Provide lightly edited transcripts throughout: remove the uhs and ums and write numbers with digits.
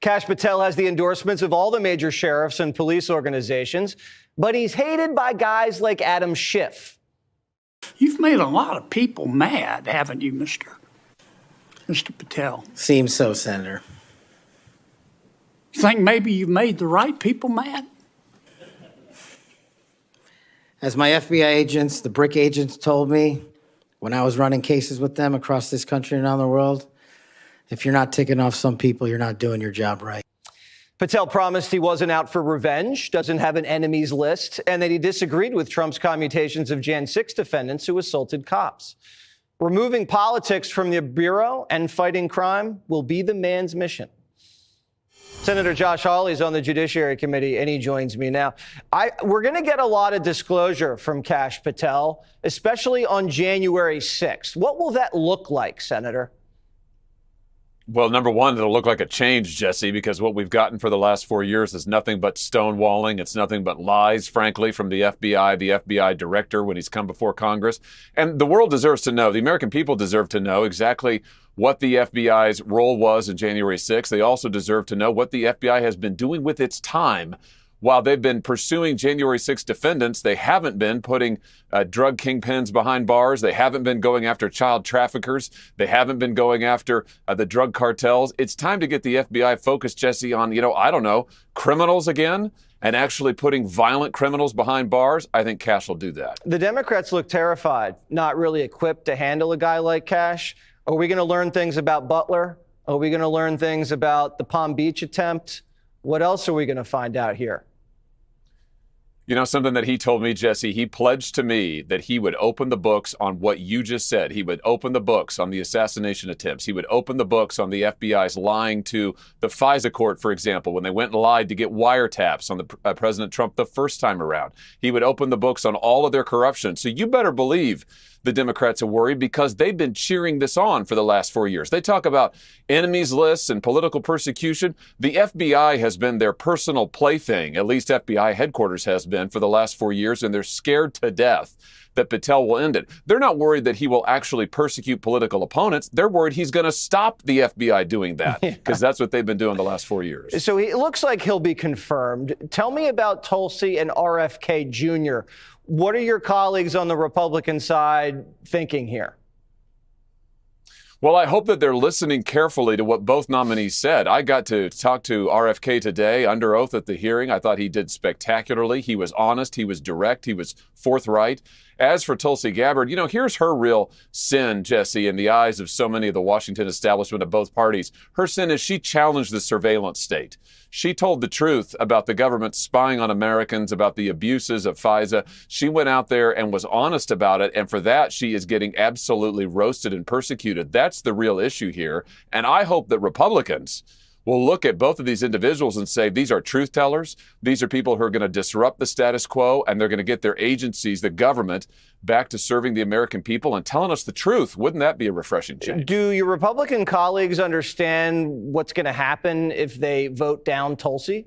Kash Patel has the endorsements of all the major sheriffs and police organizations, but he's hated by guys like Adam Schiff. You've made a lot of people mad, haven't you, Mr. Patel? Seems so, Senator. You think maybe you've made the right people mad? As my FBI agents, the BRIC agents, told me when I was running cases with them across this country and around the world, if you're not ticking off some people, you're not doing your job right. Patel promised he wasn't out for revenge, doesn't have an enemies list, and that he disagreed with Trump's commutations of Jan 6 defendants who assaulted cops. Removing politics from the Bureau and fighting crime will be the man's mission. Senator Josh Hawley is on the Judiciary Committee, and he joins me now. We're going to get a lot of disclosure from Kash Patel, especially on January 6th. What will that look like, Senator? Well, number one, it'll look like a change, Jesse, because what we've gotten for the last 4 years is nothing but stonewalling. It's nothing but lies, frankly, from the FBI director when he's come before Congress. And the world deserves to know, the American people deserve to know exactly what the FBI's role was in January 6th. They also deserve to know what the FBI has been doing with its time. While they've been pursuing January 6th defendants, they haven't been putting drug kingpins behind bars. They haven't been going after child traffickers. They haven't been going after the drug cartels. It's time to get the FBI focused, Jesse, on, criminals again and actually putting violent criminals behind bars. I think Kash will do that. The Democrats look terrified, not really equipped to handle a guy like Kash. Are we going to learn things about Butler? Are we going to learn things about the Palm Beach attempt? What else are we going to find out here? You know, something that he told me, Jesse, he pledged to me that he would open the books on what you just said. He would open the books on the assassination attempts. He would open the books on the FBI's lying to the FISA court, for example, when they went and lied to get wiretaps on the President Trump the first time around. He would open the books on all of their corruption. So you better believe the Democrats are worried because they've been cheering this on for the last 4 years. They talk about enemies lists and political persecution. The FBI has been their personal plaything, at least FBI headquarters has been for the last 4 years, and they're scared to death that Patel will end it. They're not worried that he will actually persecute political opponents. They're worried he's going to stop the FBI doing that because that's what they've been doing the last 4 years. So it looks like he'll be confirmed. Tell me about Tulsi and RFK Jr. What are your colleagues on the Republican side thinking here? Well, I hope that they're listening carefully to what both nominees said. I got to talk to RFK today under oath at the hearing. I thought he did spectacularly. He was honest. He was direct. He was forthright. As for Tulsi Gabbard, here's her real sin, Jesse, in the eyes of so many of the Washington establishment of both parties. Her sin is she challenged the surveillance state. She told the truth about the government spying on Americans, about the abuses of FISA. She went out there and was honest about it. And for that, she is getting absolutely roasted and persecuted. That's the real issue here. And I hope that Republicans will look at both of these individuals and say, these are truth tellers. These are people who are going to disrupt the status quo, and they're going to get their agencies, the government, back to serving the American people and telling us the truth. Wouldn't that be a refreshing change? Do your Republican colleagues understand what's going to happen if they vote down Tulsi?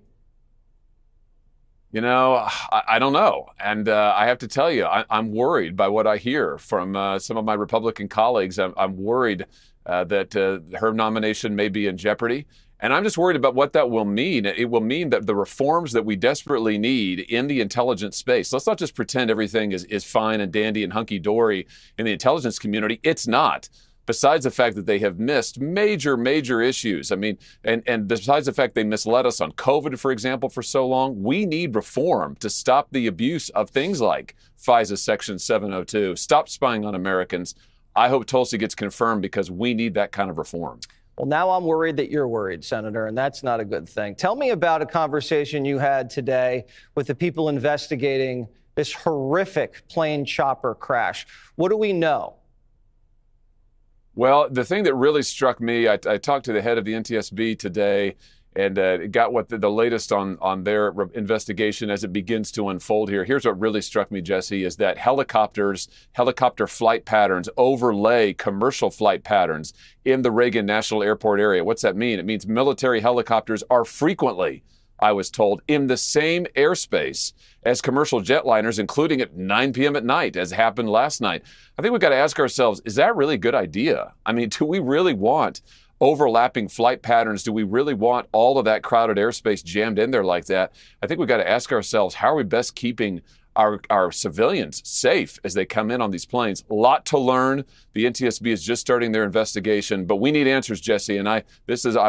I don't know. And I have to tell you, I'm worried by what I hear from some of my Republican colleagues. I'm worried that her nomination may be in jeopardy. And I'm just worried about what that will mean. It will mean that the reforms that we desperately need in the intelligence space, let's not just pretend everything is fine and dandy and hunky-dory in the intelligence community. It's not. Besides the fact that they have missed major issues. I mean, and besides the fact they misled us on COVID, for example, for so long, we need reform to stop the abuse of things like FISA Section 702, stop spying on Americans. I hope Tulsi gets confirmed because we need that kind of reform. Well, now I'm worried that you're worried, Senator, and that's not a good thing. Tell me about a conversation you had today with the people investigating this horrific plane chopper crash. What do we know? Well, the thing that really struck me, I talked to the head of the NTSB today and got what the latest on their investigation as it begins to unfold here. Here's what really struck me, Jesse, is that helicopter flight patterns overlay commercial flight patterns in the Reagan National Airport area. What's that mean? It means military helicopters are frequently, I was told, in the same airspace as commercial jetliners, including at 9 p.m. at night, as happened last night. I think we've got to ask ourselves, is that really a good idea? I mean, do we really want overlapping flight patterns. Do we really want all of that crowded airspace jammed in there like that? I think we've got to ask ourselves, how are we best keeping our civilians safe as they come in on these planes? A lot to learn. The NTSB is just starting their investigation, but we need answers, Jesse. And I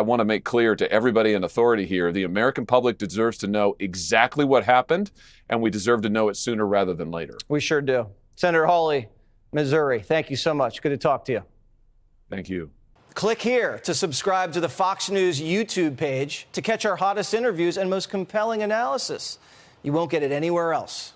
want to make clear to everybody in authority here, the American public deserves to know exactly what happened, and we deserve to know it sooner rather than later. We sure do. Senator Hawley, Missouri, thank you so much. Good to talk to you. Thank you. Click here to subscribe to the Fox News YouTube page to catch our hottest interviews and most compelling analysis. You won't get it anywhere else.